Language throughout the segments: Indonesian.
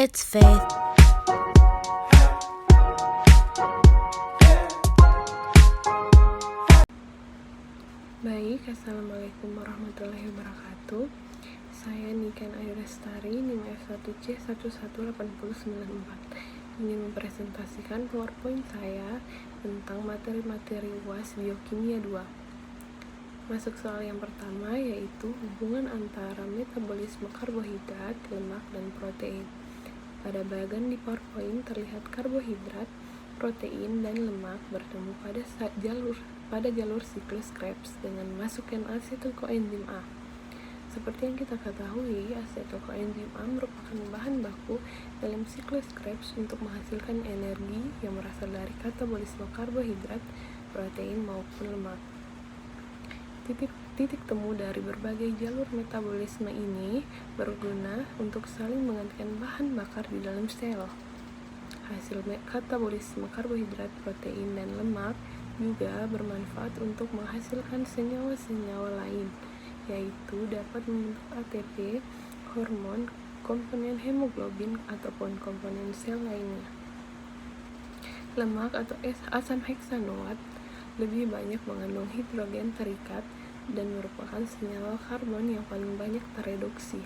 It's faith. Baik, assalamualaikum warahmatullahi wabarakatuh. Saya Niken Ayu Lestari, NIM F1C118094, ingin mempresentasikan PowerPoint saya tentang materi-materi UAS Biokimia 2. Masuk soal yang pertama, yaitu hubungan antara metabolisme karbohidrat, lemak, dan protein. Pada bagian di PowerPoint terlihat karbohidrat, protein, dan lemak bertemu pada jalur siklus Krebs dengan masukkan asetil-koenzim A. Seperti yang kita ketahui, asetil-koenzim A merupakan bahan baku dalam siklus Krebs untuk menghasilkan energi yang berasal dari katabolisme karbohidrat, protein, maupun lemak. Titik temu dari berbagai jalur metabolisme ini berguna untuk saling menggantikan bahan bakar di dalam sel. Hasil katabolisme karbohidrat, protein, dan lemak juga bermanfaat untuk menghasilkan senyawa-senyawa lain, yaitu dapat membentuk ATP, hormon, komponen hemoglobin, ataupun komponen sel lainnya. Lemak atau asam heksanoat lebih banyak mengandung hidrogen terikat dan merupakan senyawa karbon yang paling banyak tereduksi.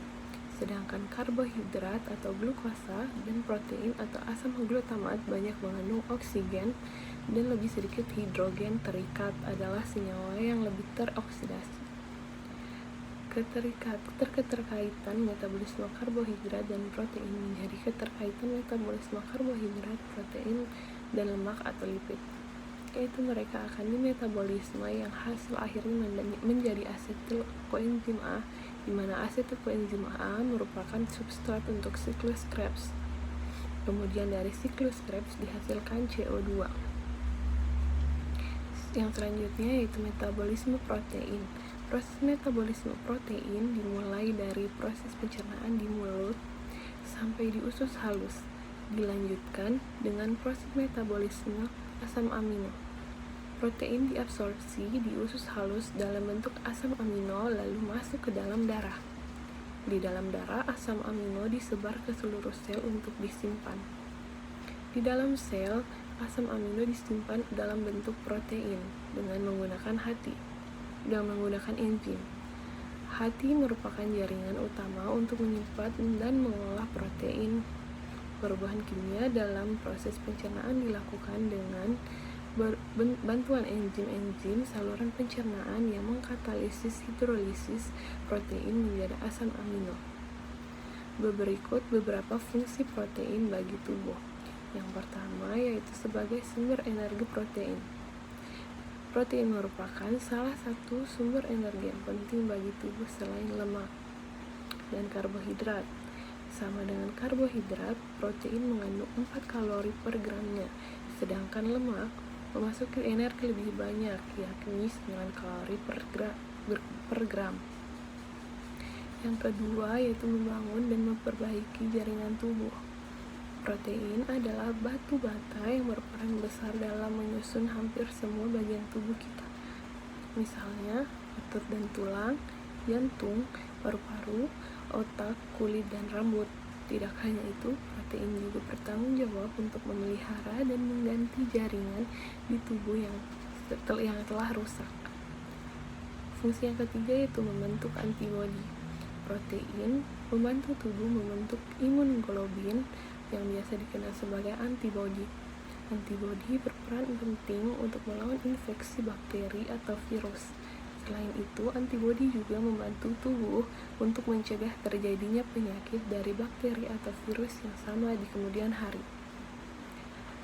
Sedangkan karbohidrat atau glukosa dan protein atau asam glutamat banyak mengandung oksigen dan lebih sedikit hidrogen terikat adalah senyawa yang lebih teroksidasi. Keterkaitan metabolisme karbohidrat dan protein menjadi keterkaitan metabolisme karbohidrat, protein, dan lemak atau lipid, yaitu mereka akan dimetabolisme yang hasil akhirnya menjadi asetil-koenzim A, di mana asetil-koenzim A merupakan substrat untuk siklus Krebs. Kemudian dari siklus Krebs dihasilkan CO2. Yang selanjutnya yaitu metabolisme protein. Proses metabolisme protein dimulai dari proses pencernaan di mulut sampai di usus halus. Dilanjutkan dengan proses metabolisme asam amino. Protein diabsorpsi di usus halus dalam bentuk asam amino lalu masuk ke dalam darah. Di dalam darah, asam amino disebar ke seluruh sel untuk disimpan. Di dalam sel, asam amino disimpan dalam bentuk protein dengan menggunakan enzim. Hati merupakan jaringan utama untuk menyimpan dan mengolah protein. Perubahan kimia dalam proses pencernaan dilakukan dengan bantuan enzim-enzim saluran pencernaan yang mengkatalisis hidrolisis protein menjadi asam amino. Berikut beberapa fungsi protein bagi tubuh. Yang pertama yaitu sebagai sumber energi protein. Protein merupakan salah satu sumber energi yang penting bagi tubuh selain lemak dan karbohidrat. Sama dengan karbohidrat, protein mengandung 4 kalori per gramnya, sedangkan lemak memasuki energi lebih banyak, yakni 9 kalori per gram. Yang kedua yaitu membangun dan memperbaiki jaringan tubuh. Protein adalah batu bata yang berperan besar dalam menyusun hampir semua bagian tubuh kita. Misalnya, otot dan tulang, jantung, paru-paru, otak, kulit, dan rambut. Tidak hanya itu, protein juga bertanggung jawab untuk memelihara dan mengganti jaringan di tubuh yang telah rusak. Fungsi yang ketiga yaitu membentuk antibodi. Protein membantu tubuh membentuk imunoglobulin yang biasa dikenal sebagai antibodi. Antibodi berperan penting untuk melawan infeksi bakteri atau virus. Selain itu, antibodi juga membantu tubuh untuk mencegah terjadinya penyakit dari bakteri atau virus yang sama di kemudian hari.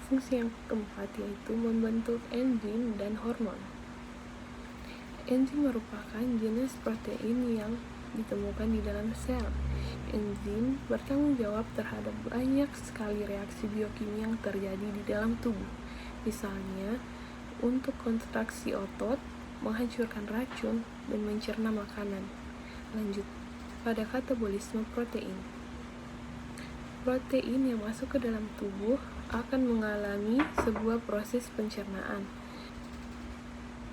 Fungsi yang keempat yaitu membentuk enzim dan hormon. Enzim merupakan jenis protein yang ditemukan di dalam sel. Enzim bertanggung jawab terhadap banyak sekali reaksi biokimia yang terjadi di dalam tubuh. Misalnya, untuk kontraksi otot, menghancurkan racun, dan mencerna makanan. Lanjut pada katabolisme protein. Protein yang masuk ke dalam tubuh akan mengalami sebuah proses pencernaan.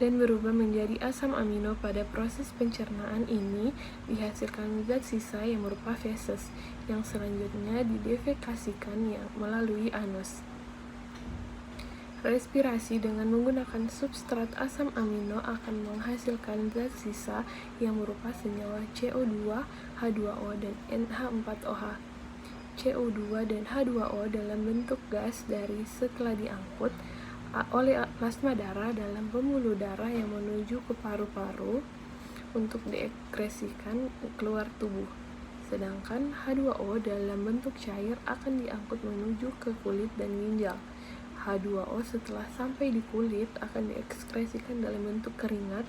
dan berubah menjadi asam amino. Pada proses pencernaan ini dihasilkan zat sisa yang berupa feses yang selanjutnya didefekasikan melalui anus. Respirasi dengan menggunakan substrat asam amino akan menghasilkan zat sisa yang berupa senyawa CO2, H2O, dan NH4OH. CO2 dan H2O dalam bentuk gas setelah diangkut oleh plasma darah dalam pembuluh darah yang menuju ke paru-paru untuk diekskresikan keluar tubuh. Sedangkan H2O dalam bentuk cair akan diangkut menuju ke kulit dan ginjal. H2O setelah sampai di kulit akan diekskresikan dalam bentuk keringat,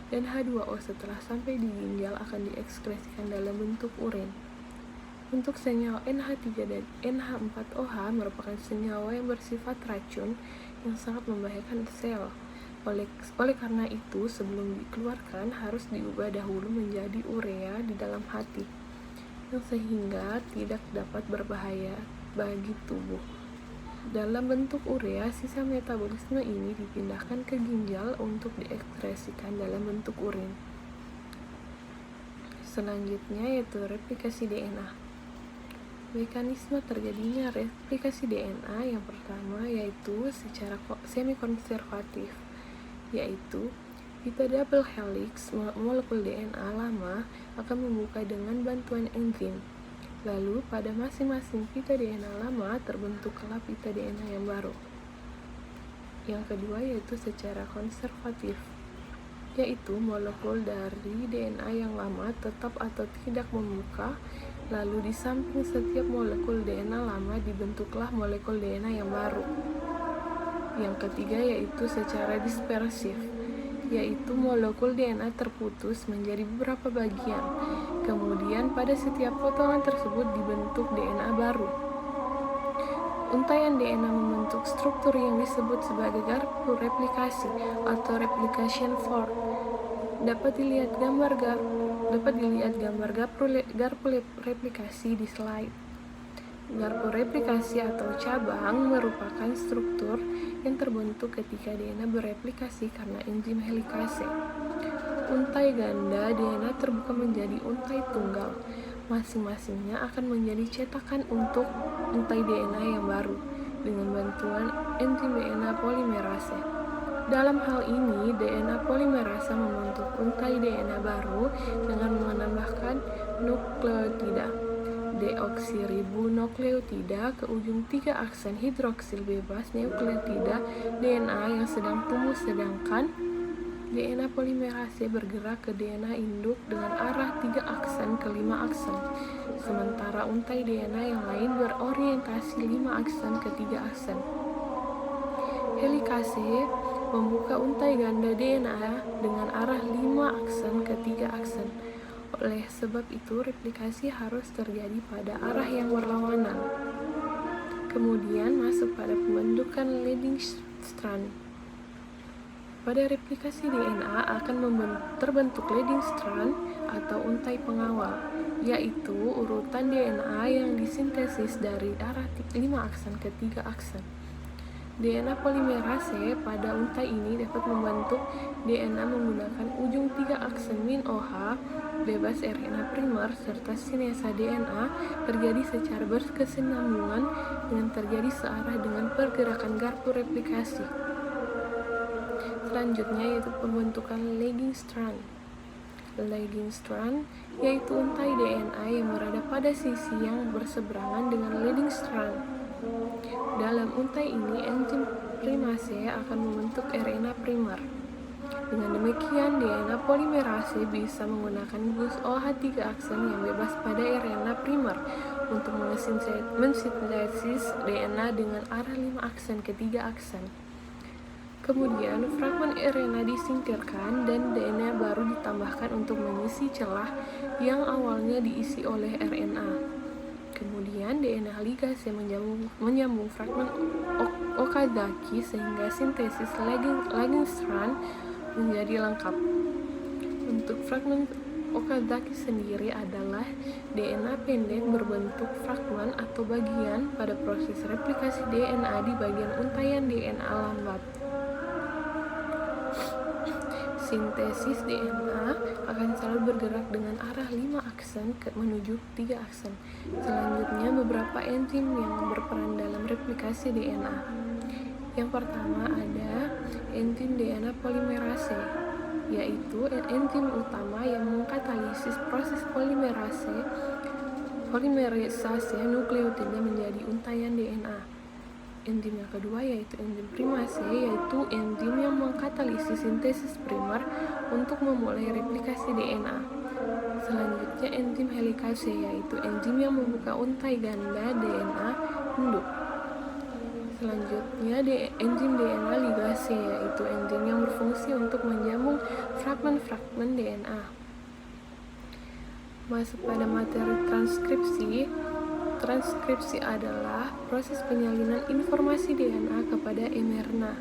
dan H2O setelah sampai di ginjal akan diekskresikan dalam bentuk urin. Untuk senyawa NH3 dan NH4OH merupakan senyawa yang bersifat racun yang sangat membahayakan sel. Oleh karena itu, sebelum dikeluarkan harus diubah dahulu menjadi urea di dalam hati, yang sehingga tidak dapat berbahaya bagi tubuh. Dalam bentuk urea, sisa metabolisme ini dipindahkan ke ginjal untuk diekskresikan dalam bentuk urin. Selanjutnya yaitu replikasi DNA. Mekanisme terjadinya replikasi DNA yang pertama yaitu secara semi-konservatif, yaitu beta double helix molekul DNA lama akan membuka dengan bantuan enzim. Lalu, pada masing-masing pita DNA lama terbentuklah pita DNA yang baru. Yang kedua yaitu secara konservatif, yaitu molekul dari DNA yang lama tetap atau tidak membuka, lalu di samping setiap molekul DNA lama dibentuklah molekul DNA yang baru. Yang ketiga yaitu secara dispersif, yaitu molekul DNA terputus menjadi beberapa bagian. Kemudian pada setiap potongan tersebut dibentuk DNA baru. Untaian DNA membentuk struktur yang disebut sebagai garpu replikasi atau replication fork. Dapat dilihat gambar garpu replikasi di slide. Garpu replikasi atau cabang merupakan struktur yang terbentuk ketika DNA bereplikasi karena enzim helikase. Untai ganda DNA terbuka menjadi untai tunggal. Masing-masingnya akan menjadi cetakan untuk untai DNA yang baru dengan bantuan enzim DNA polimerase. Dalam hal ini, DNA polimerase membentuk untai DNA baru dengan menambahkan nukleotida deoksiribonukleotida ke ujung 3 aksen hidroksil bebas nukleotida DNA yang sedang tumbuh, sedangkan DNA polimerase bergerak ke DNA induk dengan arah 3 aksen ke 5 aksen, sementara untai DNA yang lain berorientasi 5 aksen ke 3 aksen. Helikase membuka untai ganda DNA dengan arah 5 aksen ke 3 aksen. Oleh sebab itu, replikasi harus terjadi pada arah yang berlawanan. Kemudian masuk pada pembentukan leading strand. Pada replikasi DNA akan terbentuk leading strand atau untai pengawal, yaitu urutan DNA yang disintesis dari arah 5 aksen ke 3 aksen. DNA polimerase pada untai ini dapat membentuk DNA menggunakan ujung 3 aksen min-OH bebas RNA primer, serta sinesa DNA terjadi secara berkesinambungan dengan terjadi searah dengan pergerakan garpu replikasi. Selanjutnya yaitu pembentukan lagging strand. Lagging strand yaitu untai DNA yang berada pada sisi yang berseberangan dengan leading strand. Dalam untai ini, enzim primase akan membentuk RNA primer. Dengan demikian, DNA polimerase bisa menggunakan bus OH3 aksen yang bebas pada RNA primer untuk mensintesis DNA dengan arah 5 aksen ke 3 aksen. Kemudian, fragmen RNA disingkirkan dan DNA baru ditambahkan untuk mengisi celah yang awalnya diisi oleh RNA. Kemudian, DNA ligase menyambung fragmen Okazaki sehingga sintesis lagging strand menjadi lengkap. Untuk fragmen Okazaki sendiri adalah DNA pendek berbentuk fragmen atau bagian pada proses replikasi DNA di bagian untaian DNA lambat. sintesis DNA akan selalu bergerak dengan arah 5 aksen menuju 3 aksen. Selanjutnya, beberapa enzim yang berperan dalam replikasi DNA. Yang pertama ada enzim DNA polimerase, yaitu enzim utama yang mengkatalisis proses polimerisasi nukleotida menjadi untaian DNA. Enzim yang kedua yaitu enzim primase, yaitu enzim yang mengkatalisis sintesis primer untuk memulai replikasi DNA. Selanjutnya enzim helikase, yaitu enzim yang membuka untai ganda DNA induk. Selanjutnya enzim DNA ligase, yaitu enzim yang berfungsi untuk menyambung fragmen-fragmen DNA. Masuk pada materi transkripsi. Transkripsi adalah proses penyalinan informasi DNA kepada mRNA.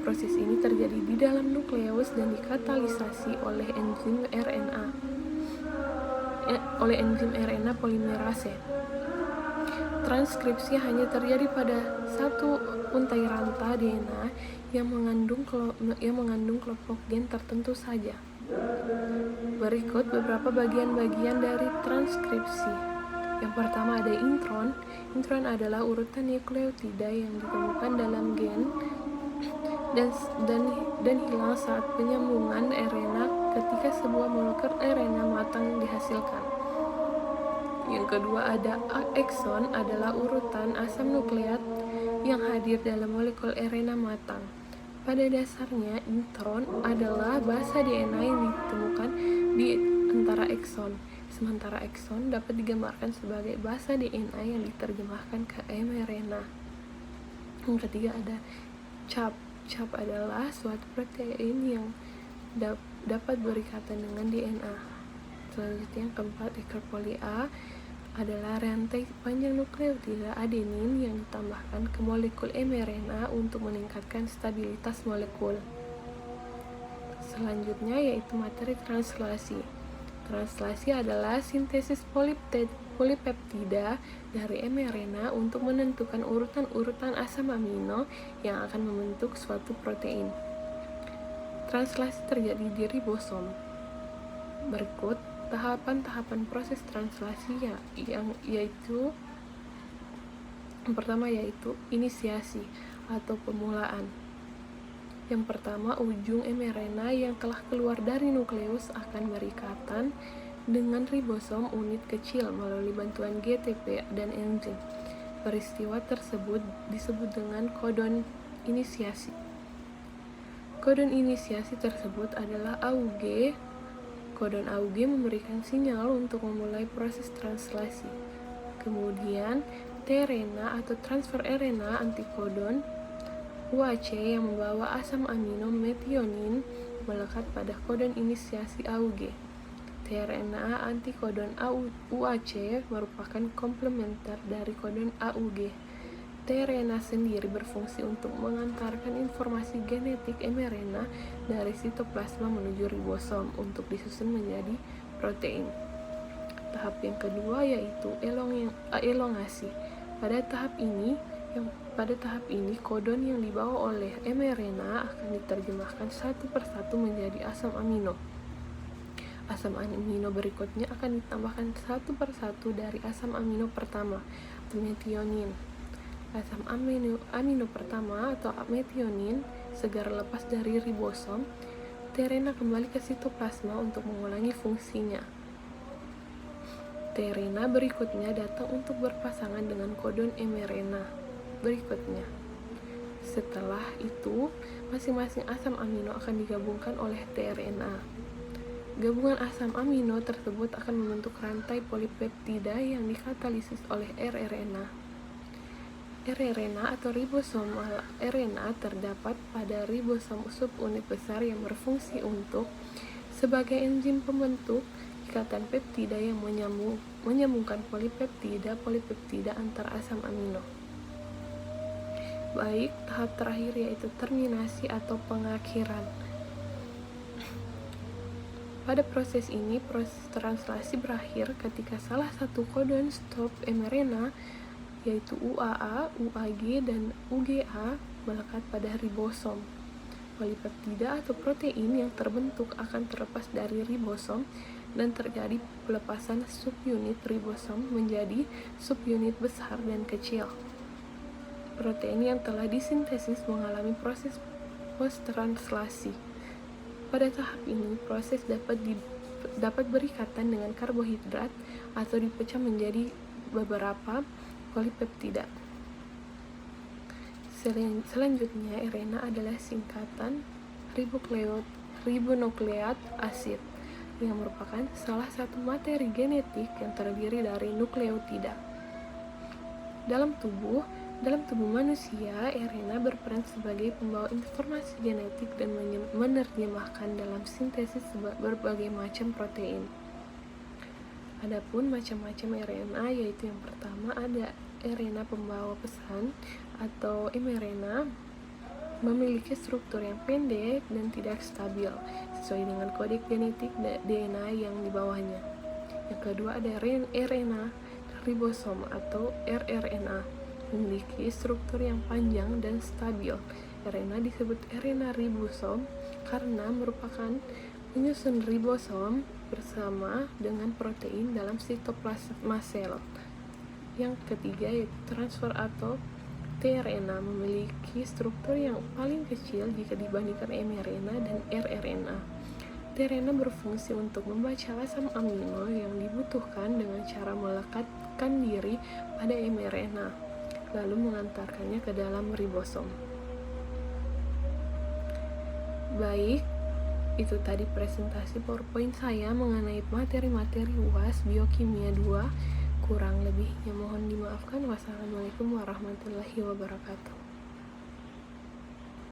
Proses ini terjadi di dalam nukleus dan dikatalisasi oleh enzim RNA polimerase. Transkripsi hanya terjadi pada satu untai rantai DNA yang mengandung kelompok gen tertentu saja. Berikut beberapa bagian-bagian dari transkripsi. Yang pertama ada intron. Intron adalah urutan nukleotida yang ditemukan dalam gen dan hilang saat penyambungan RNA ketika sebuah molekul RNA matang dihasilkan. Yang kedua ada ekson, adalah urutan asam nukleat yang hadir dalam molekul RNA matang. Pada dasarnya, intron adalah basa DNA yang ditemukan di antara ekson, sementara ekson dapat digambarkan sebagai basa DNA yang diterjemahkan ke mRNA. Yang ketiga ada cap. Cap adalah suatu protein yang dapat berikatan dengan DNA. Selanjutnya yang keempat, ekor poli A adalah rantai panjang nukleotida adenin yang ditambahkan ke molekul mRNA untuk meningkatkan stabilitas molekul. Selanjutnya yaitu materi translasi. Translasi adalah sintesis polipeptida dari mRNA untuk menentukan urutan-urutan asam amino yang akan membentuk suatu protein. Translasi terjadi di ribosom. Berikut tahapan-tahapan proses translasi yang pertama yaitu inisiasi atau pemulaan. Yang pertama, ujung mRNA yang telah keluar dari nukleus akan berikatan dengan ribosom unit kecil melalui bantuan GTP dan enzim. Peristiwa tersebut disebut dengan kodon inisiasi. Kodon inisiasi tersebut adalah AUG. Kodon AUG memberikan sinyal untuk memulai proses translasi. Kemudian, tRNA atau transfer RNA antikodon UAC yang membawa asam amino metionin melekat pada kodon inisiasi AUG. tRNA antikodon UAC merupakan komplementer dari kodon AUG. tRNA sendiri berfungsi untuk mengantarkan informasi genetik mRNA dari sitoplasma menuju ribosom untuk disusun menjadi protein. Tahap yang kedua yaitu elongasi. Pada tahap ini kodon yang dibawa oleh mRNA akan diterjemahkan satu persatu menjadi asam amino. Asam amino berikutnya akan ditambahkan satu persatu dari asam amino pertama, atau metionin. Asam amino pertama atau metionin segera lepas dari ribosom, tRNA kembali ke sitoplasma untuk mengulangi fungsinya. tRNA berikutnya datang untuk berpasangan dengan kodon mRNA berikutnya. Setelah itu, masing-masing asam amino akan digabungkan oleh tRNA. Gabungan asam amino tersebut akan membentuk rantai polipeptida yang dikatalisis oleh rRNA. rRNA atau ribosomal RNA terdapat pada ribosom subunit besar yang berfungsi sebagai enzim pembentuk ikatan peptida yang menyambungkan polipeptida antar asam amino. Baik, tahap terakhir yaitu terminasi atau pengakhiran. Pada proses ini, proses translasi berakhir ketika salah satu kodon stop mRNA yaitu UAA, UAG, dan UGA melekat pada ribosom. Polipeptida atau protein yang terbentuk akan terlepas dari ribosom dan terjadi pelepasan subunit ribosom menjadi subunit besar dan kecil. Protein yang telah disintesis mengalami proses post-translasi. Pada tahap ini, proses dapat berikatan dengan karbohidrat atau dipecah menjadi beberapa polipeptida. Selanjutnya, RNA adalah singkatan ribonukleat asid yang merupakan salah satu materi genetik yang terdiri dari nukleotida. Dalam tubuh manusia, RNA berperan sebagai pembawa informasi genetik dan menerjemahkan dalam sintesis berbagai macam protein. Adapun macam-macam RNA, yaitu yang pertama ada RNA pembawa pesan atau mRNA, memiliki struktur yang pendek dan tidak stabil sesuai dengan kode genetik DNA yang di bawahnya. Yang kedua ada RNA ribosom atau rRNA, memiliki struktur yang panjang dan stabil. RNA disebut RNA ribosom karena merupakan penyusun ribosom bersama dengan protein dalam sitoplasma sel. Yang ketiga yaitu transfer atau tRNA, memiliki struktur yang paling kecil jika dibandingkan mRNA dan rRNA. tRNA berfungsi untuk membaca asam amino yang dibutuhkan dengan cara melekatkan diri pada mRNA, lalu mengantarkannya ke dalam ribosom. Baik, itu tadi presentasi PowerPoint saya mengenai materi-materi UAS Biokimia 2. Kurang lebihnya mohon dimaafkan. Wassalamualaikum warahmatullahi wabarakatuh.